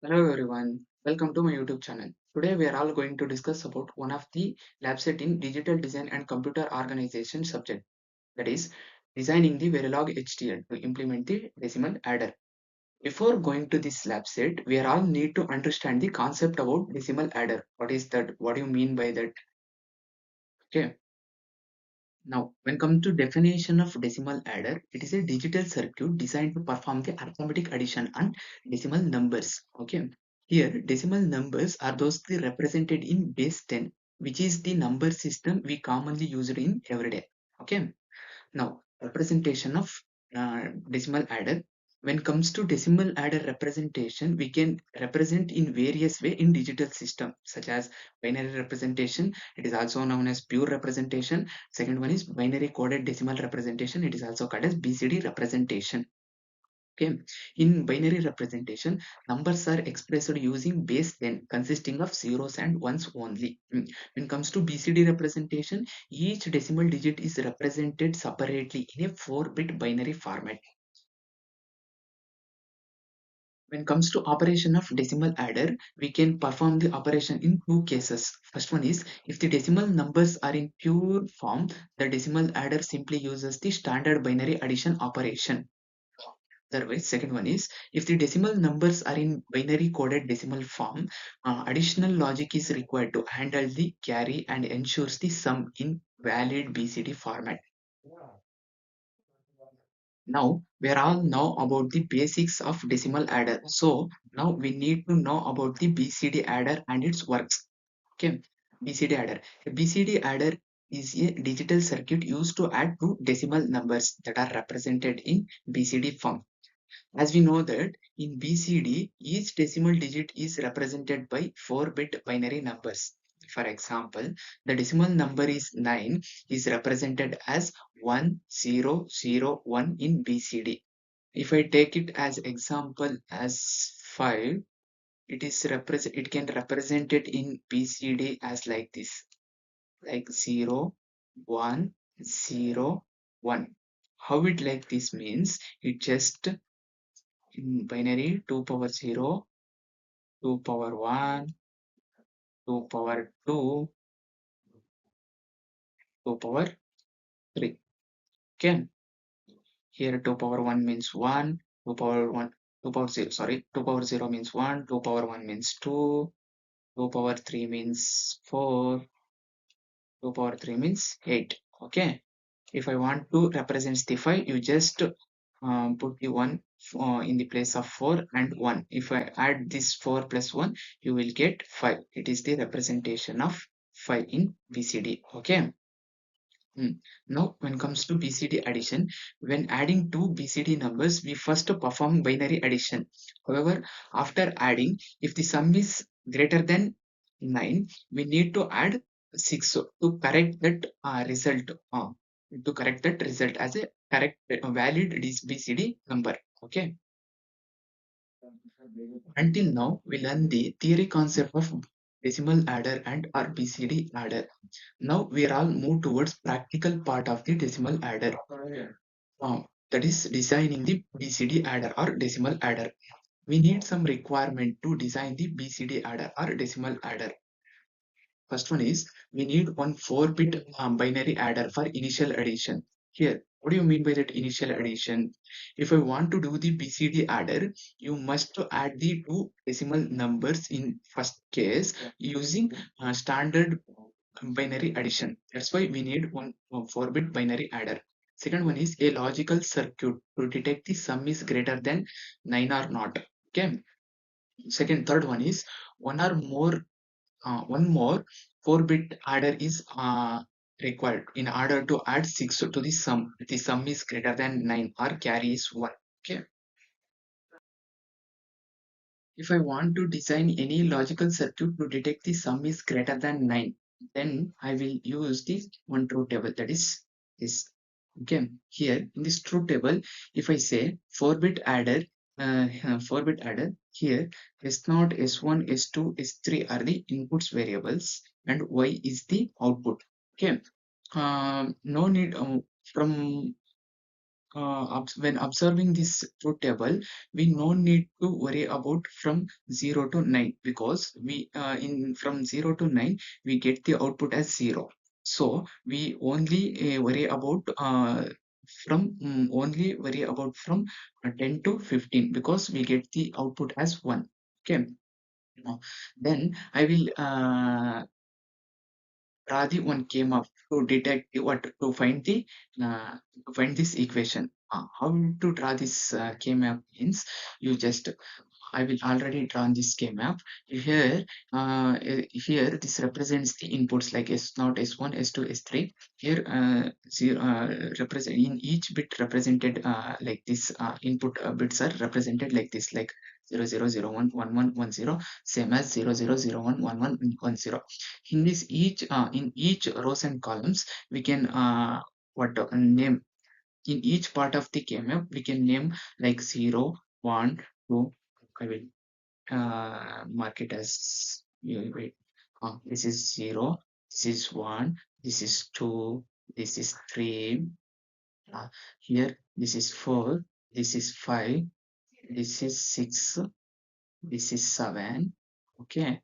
Hello everyone, welcome to my YouTube channel. Today we are all going to discuss about one of the lab set in digital design and computer organization subject, that is designing the Verilog HDL to implement the decimal adder. Before going to this lab set, we are all need to understand the concept about decimal adder. What is that? What do you mean by that? Okay. Now, when come to definition of decimal adder, it is a digital circuit designed to perform the arithmetic addition on decimal numbers. Okay. Here, decimal numbers are those represented in base 10, which is the number system we commonly use it in every day. Okay. Now, representation of decimal adder. When comes to decimal adder representation, we can represent in various way in digital system, such as binary representation. It is also known as pure representation. Second one is binary coded decimal representation. It is also called as BCD representation. Okay, in binary representation, numbers are expressed using base 10 consisting of zeros and ones only. When it comes to BCD representation, each decimal digit is represented separately in a 4-bit binary format. When it comes to operation of decimal adder, we can perform the operation in two cases. First one is if the decimal numbers are in pure form, the decimal adder simply uses the standard binary addition operation. Otherwise, second one is if the decimal numbers are in binary coded decimal form, additional logic is required to handle the carry and ensures the sum in valid BCD format. Now we are all know about the basics of decimal adder. So now we need to know about the BCD adder and its works. Okay, BCD adder. A BCD adder is a digital circuit used to add two decimal numbers that are represented in BCD form. As we know that in BCD, each decimal digit is represented by 4-bit binary numbers. For example, the decimal number is 9 is represented as 1001 in BCD. If I take it as example as 5, it can represent it in BCD as like this, like 0 1 0 1. How it like this means it just in binary 2 power 0, 2 power 1, 2 power 2, 2 power 3. Okay, here 2 power 1 means 1, 2 power 1, 2 power 0, sorry, 2 power 0 means 1, 2 power 1 means 2, 2 power 3 means 4, 2 power 3 means 8. Okay, if I want to represent the 5, you just put the 1 in the place of 4 and 1. If I add this 4 plus 1, you will get 5. It is the representation of 5 in BCD. Okay. Now, when it comes to BCD addition, when adding two BCD numbers, we first perform binary addition. However, after adding, if the sum is greater than 9, we need to add 6 to correct that result. To correct that result as a correct valid BCD number. Okay. Until now, we learned the theory concept of decimal adder and or BCD adder. Now we are all move towards practical part of the decimal adder. That is designing the BCD adder or decimal adder. We need some requirement to design the BCD adder or decimal adder. First one is we need one 4-bit binary adder for initial addition. Here, what do you mean by that initial addition? If I want to do the BCD adder, you must add the two decimal numbers in first case using standard binary addition. That's why we need one 4-bit binary adder. Second one is a logical circuit to detect the sum is greater than 9 or not. Okay. Third one is one more 4-bit adder is required in order to add 6 to the sum. The sum is greater than 9 or carry is 1. Okay. If I want to design any logical circuit to detect the sum is greater than 9, then I will use this one truth table, that is this. Okay, here in this truth table, if I say 4-bit adder, 4-bit adder, here S0, S1, S2, S3 are the inputs variables and Y is the output. Okay, no need from when observing this truth table, we no need to worry about from 0 to 9, because we in from 0 to 9 we get the output as 0. So we only worry about from 10 to 15, because we get the output as 1. Okay. Now, then I will Radhi one came up to detect what uh, to find this equation. How to draw this K map means, you just I will already drawn this K map. Here, here this represents the inputs like S0, S1, S2, S3. Here, represent in each bit represented like this. Input bits are represented like this, like 00011110, same as 00011110. In each rows and columns, we can name in each part of the KMF, we can name like 0, 1, 2. I will mark it as, wait, this is 0, this is 1, this is 2, this is 3, uh, here this is 4, this is 5, this is 6, this is 7, okay,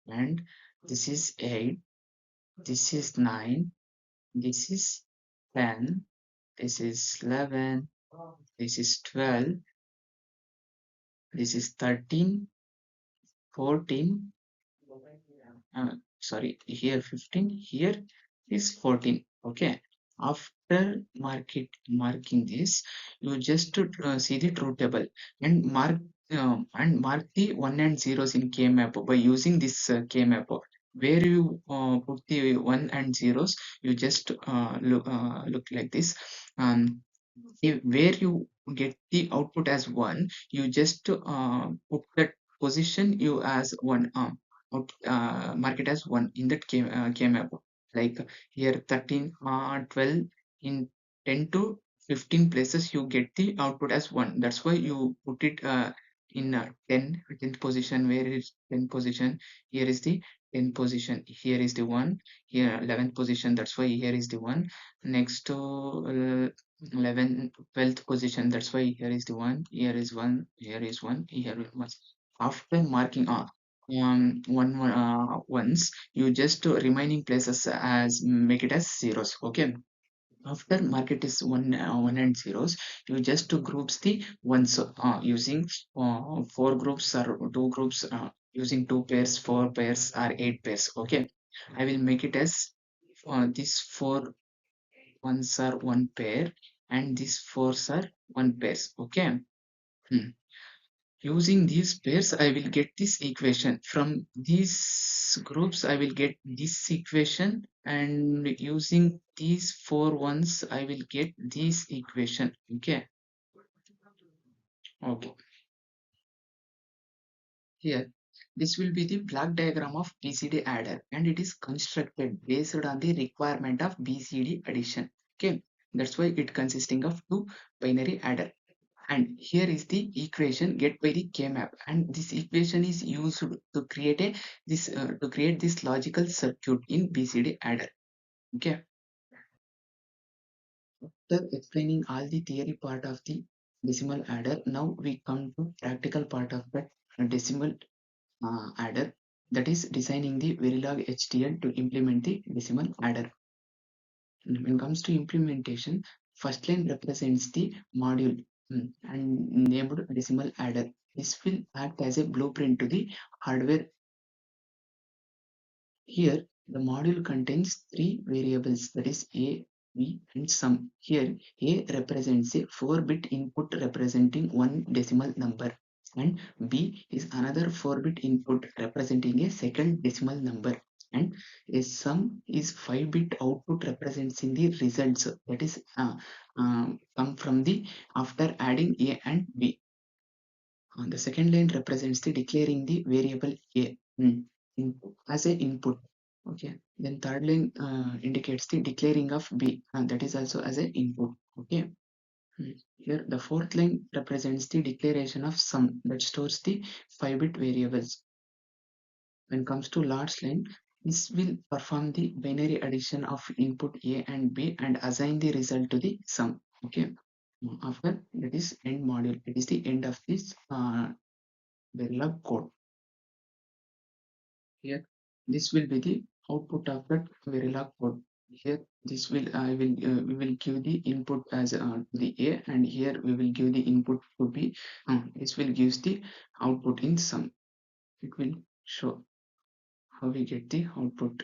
and this is 8, this is 9, this is 10, this is 11, this is 12, this is 13, 14, sorry, here 15, here is 14. Okay. After marking this, you just see the truth table and mark the one and zeros in K map by using this K map. Where you put the one and zeros, you just look like this. Where you get the output as 1, you just put that position you as 1, mark it as 1 in that K map. Like here 13, 12, in 10 to 15 places you get the output as 1. That's why you put it in 10th position. Where is 10th position? Here is the 10th position, here is the 1, here 11th position, that's why here is the 1. Next to 11th, 12th position, that's why here is the 1, here is 1, here is 1, here is 1. After marking once, you just remaining places as make it as zeros. Okay. After market is 1 and zeros, you just groups the ones using 4 groups or 2 groups, using 2 pairs, 4 pairs, or 8 pairs. Okay. I will make it as these 4 ones are 1 pair, and these 4s are 1 pairs. Okay. Hmm. Using these pairs, I will get this equation. From these groups, I will get this equation, and using these 4 ones, I will get this equation. Okay. Okay. Here, this will be the block diagram of BCD adder, and it is constructed based on the requirement of BCD addition. Okay. That's why it consisting of 2 binary adder. And here is the equation get by the K-map, and this equation is used to create this logical circuit in BCD adder. Okay. After explaining all the theory part of the decimal adder, now we come to practical part of that decimal adder, that is designing the Verilog HDL to implement the decimal adder. When it comes to implementation, first line represents the module, and named decimal adder. This will act as a blueprint to the hardware. Here, the module contains 3 variables, that is A, B, and sum. Here, A represents a 4-bit input representing one decimal number, and B is another 4-bit input representing a second decimal number, and a sum is 5-bit output representing the results, that is come from the after adding A and B. The second line represents the declaring the variable A, as a input. Okay. Then third line indicates the declaring of B, and that is also as a input. Okay. Here the fourth line represents the declaration of sum that stores the 5-bit variables. When it comes to last line, this will perform the binary addition of input A and B and assign the result to the sum. Okay. After that is end module, it is the end of this Verilog code. Here this will be the output of that Verilog code. Here this will we will give the input as the A, and here we will give the input to B. This will gives the output in sum. It will show how we get the output.